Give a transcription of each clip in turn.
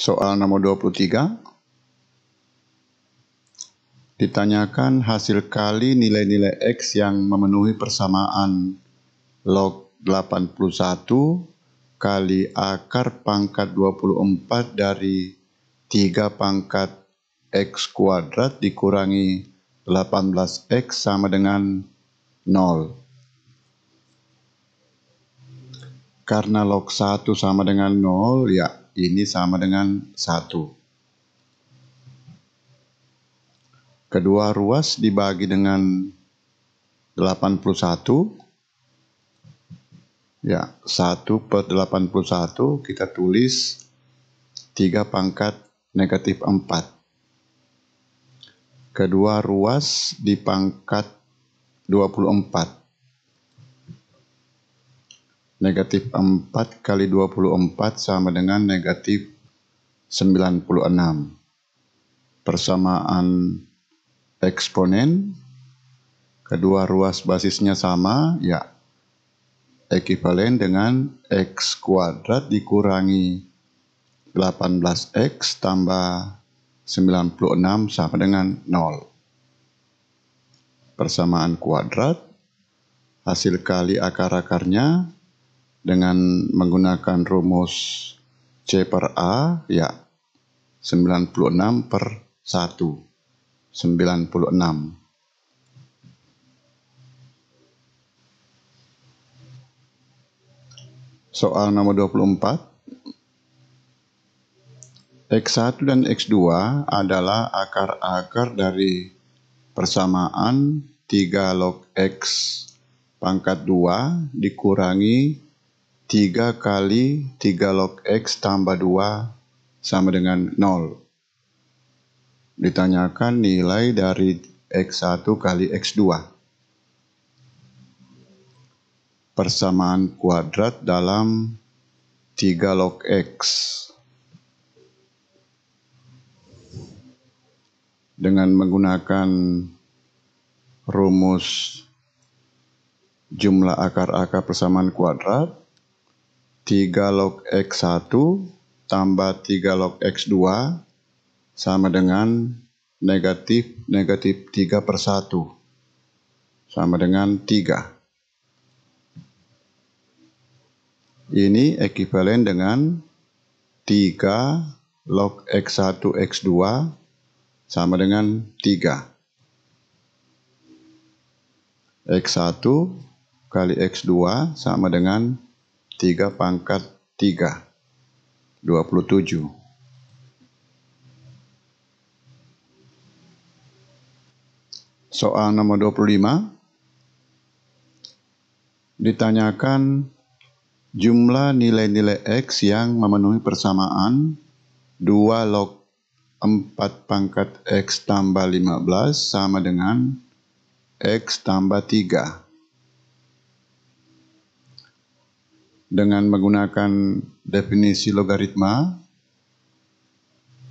Soal nomor 23. Ditanyakan hasil kali nilai-nilai X yang memenuhi persamaan log 81 kali akar pangkat 24 dari 3 pangkat X kuadrat dikurangi 18X sama dengan 0. Karena log 1 sama dengan 0, ya ini sama dengan 1. Kedua ruas dibagi dengan 81, ya 1/81 kita tulis 3 pangkat negatif 4. Kedua ruas di pangkat 24. Negatif 4 kali 24 sama dengan negatif 96. Persamaan eksponen, kedua ruas basisnya sama, ya ekivalen dengan X kuadrat dikurangi 18X tambah 96 sama dengan 0. Persamaan kuadrat, hasil kali akar-akarnya dengan menggunakan rumus C per A, ya 96/1. 96. Soal nomor 24. X1 dan X2 adalah akar-akar dari persamaan 3 log X pangkat 2 dikurangi 3 kali 3 log X tambah 2 sama dengan 0. Ditanyakan nilai dari X1 kali X2. Persamaan kuadrat dalam 3 log X. Dengan menggunakan rumus jumlah akar-akar persamaan kuadrat, 3 log X1 tambah 3 log X2 sama dengan negatif 3/1 sama dengan 3. Ini ekivalen dengan 3 log X1 X2 sama dengan 3. X1 kali X2 sama dengan 3 pangkat 3, 27. Soal nomor 25. Ditanyakan jumlah nilai-nilai X yang memenuhi persamaan 2 log 4 pangkat X tambah 15 sama dengan X tambah 3. Dengan menggunakan definisi logaritma,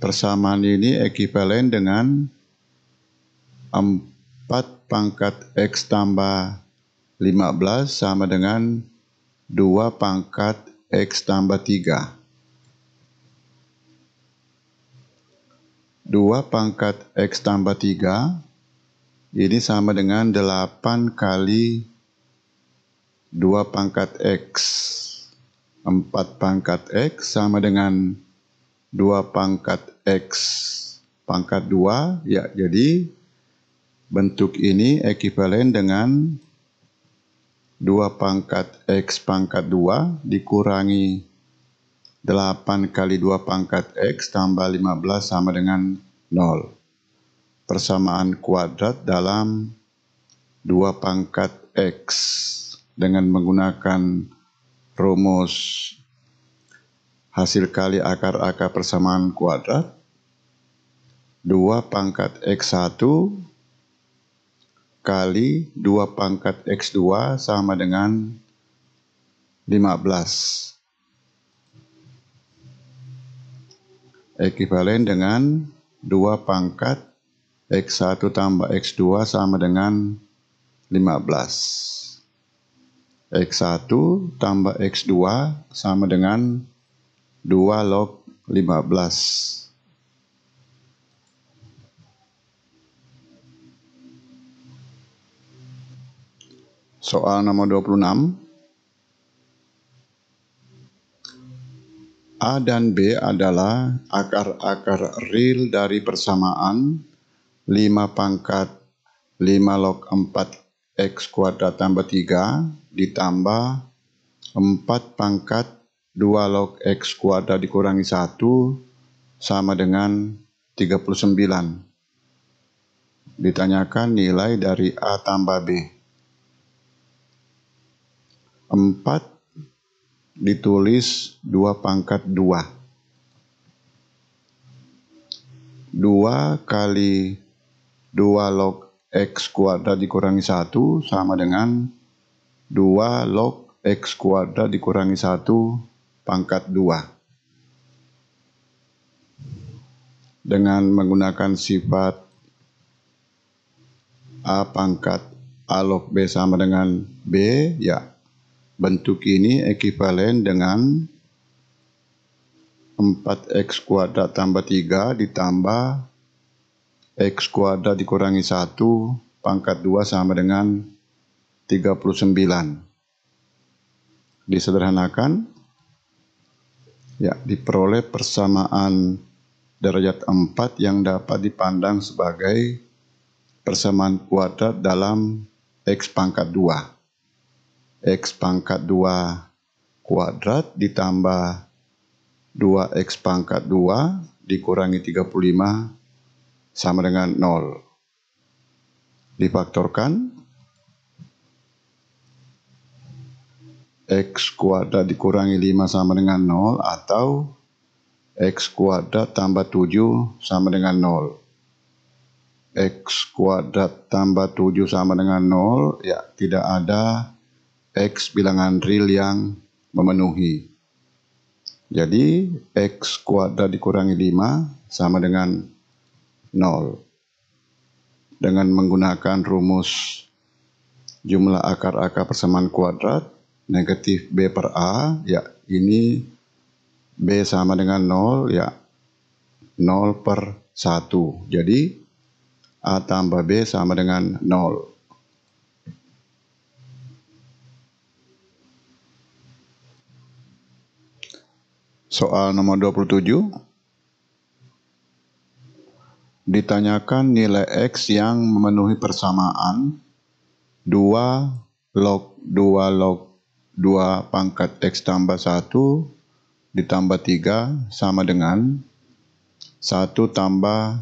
persamaan ini ekivalen dengan 4 pangkat X tambah 15 sama dengan 2 pangkat X tambah 3. 2 pangkat X tambah 3 ini sama dengan 8 kali 2 pangkat X. 4 pangkat X sama dengan 2 pangkat X pangkat 2, ya jadi bentuk ini ekivalen dengan 2 pangkat X pangkat 2 dikurangi 8 kali 2 pangkat X tambah 15 sama dengan 0. Persamaan kuadrat dalam 2 pangkat X dengan menggunakan rumus hasil kali akar-akar persamaan kuadrat. 2 pangkat X1 kali 2 pangkat X2 sama dengan 15. Ekivalen dengan 2 pangkat X1 tambah X2 sama dengan 15. X1 tambah X2 sama dengan 2 log 15. Soal nomor 26. A dan B adalah akar-akar real dari persamaan 5 pangkat 5 log 4 X kuadrat tambah 3 ditambah 4 pangkat 2 log X kuadrat dikurangi 1 sama dengan 39. Ditanyakan nilai dari A tambah B. 4 ditulis 2 pangkat 2. 2 kali 2 log X kuadrat dikurangi 1 sama dengan 2 log X kuadrat dikurangi 1 pangkat 2. Dengan menggunakan sifat A pangkat A log B sama dengan B, ya bentuk ini ekuivalen dengan 4x kuadrat tambah 3 ditambah x kuadrat dikurangi 1 pangkat 2 sama dengan 39. Disederhanakan, ya diperoleh persamaan derajat 4 yang dapat dipandang sebagai persamaan kuadrat dalam x pangkat 2. X pangkat 2 kuadrat ditambah 2x pangkat 2 dikurangi 35 sama dengan 0. Difaktorkan, x kuadrat dikurangi 5 sama dengan 0 atau x kuadrat tambah 7 sama dengan 0. X kuadrat tambah 7 sama dengan 0, ya tidak ada X bilangan real yang memenuhi. Jadi X kuadrat dikurangi 5 sama dengan 0. Dengan menggunakan rumus jumlah akar-akar persamaan kuadrat, negatif B per A, ya ini B sama dengan 0, ya 0 per 1. Jadi A tambah B sama dengan 0. Soal nomor 27. Ditanyakan nilai X yang memenuhi persamaan 2 log 2 log 2 pangkat X tambah 1 ditambah 3 sama dengan 1 tambah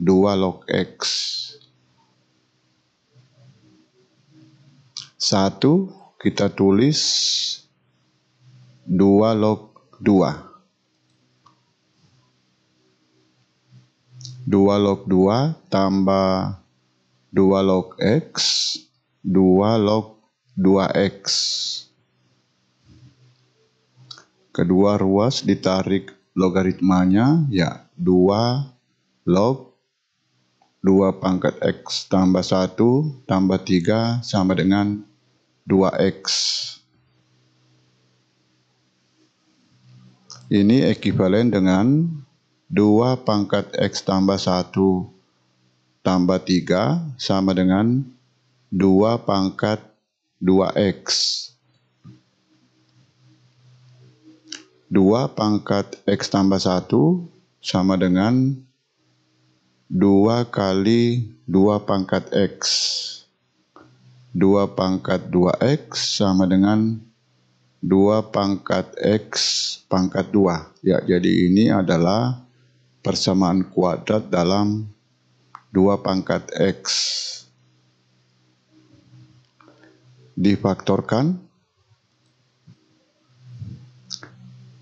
2 log X. 1 kita tulis 2 log 2. 2 log 2 tambah 2 log X, 2 log 2X. Kedua ruas ditarik logaritmanya, ya 2 log 2 pangkat X tambah 1 tambah 3 sama dengan 2X. Ini ekuivalen dengan 2 pangkat X tambah 1 tambah 3 sama dengan 2 pangkat 2X. 2 pangkat X tambah 1 sama dengan 2 kali 2 pangkat X. 2 pangkat 2X sama dengan 2 pangkat X pangkat 2. Ya, jadi ini adalah persamaan kuadrat dalam 2 pangkat X. Difaktorkan,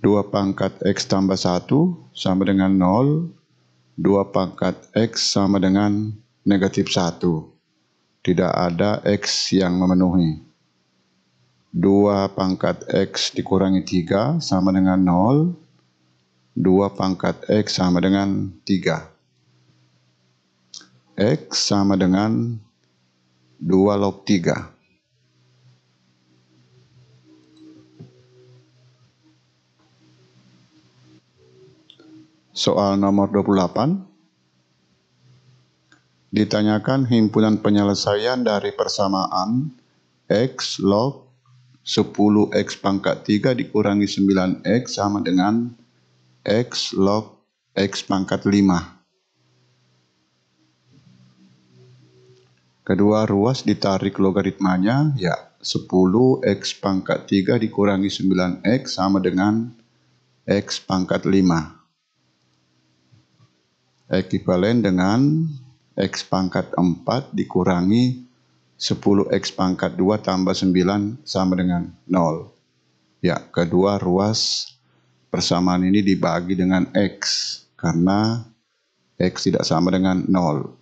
2 pangkat X tambah 1 sama dengan 0, 2 pangkat X sama dengan negatif 1. Tidak ada X yang memenuhi. 2 pangkat X dikurangi 3 sama dengan 0, 2 pangkat X sama dengan 3. X sama dengan 2 log 3. Soal nomor 28. Ditanyakan himpunan penyelesaian dari persamaan X log 10X pangkat 3 dikurangi 9X sama dengan X log X pangkat 5. Kedua ruas ditarik logaritmanya, ya 10X pangkat 3 dikurangi 9X sama dengan X pangkat 5. Ekivalen dengan X pangkat 4 dikurangi 10X pangkat 2 tambah 9 sama dengan 0. Ya, kedua ruas persamaan ini dibagi dengan X karena X tidak sama dengan 0.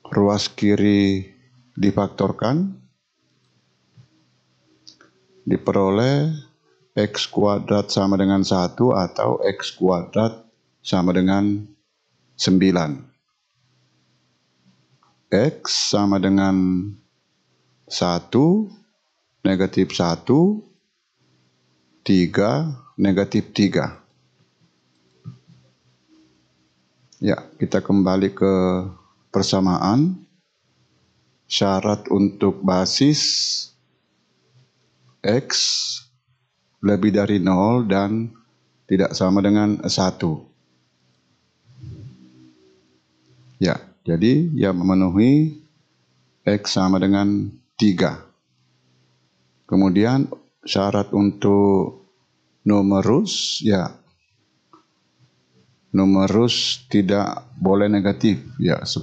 Ruas kiri difaktorkan, diperoleh X kuadrat sama dengan 1 atau X kuadrat sama dengan 9. X sama dengan 1, negatif 1, 3, negatif 3. Ya, kita kembali ke persamaan. Syarat untuk basis X lebih dari 0 dan tidak sama dengan 1. Ya, jadi yang memenuhi X sama dengan 3. Kemudian syarat untuk numerus, ya numerus tidak boleh negatif, ya 10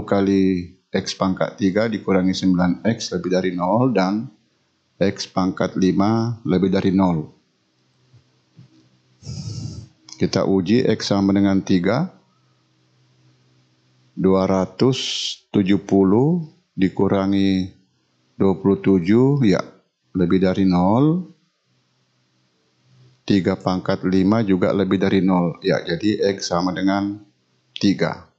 kali X pangkat 3 dikurangi 9X lebih dari 0 dan X pangkat 5 lebih dari 0. Kita uji X sama dengan 3. 270 dikurangi 27, ya lebih dari 0. 3 pangkat 5 juga lebih dari 0. Ya, jadi X sama dengan 3.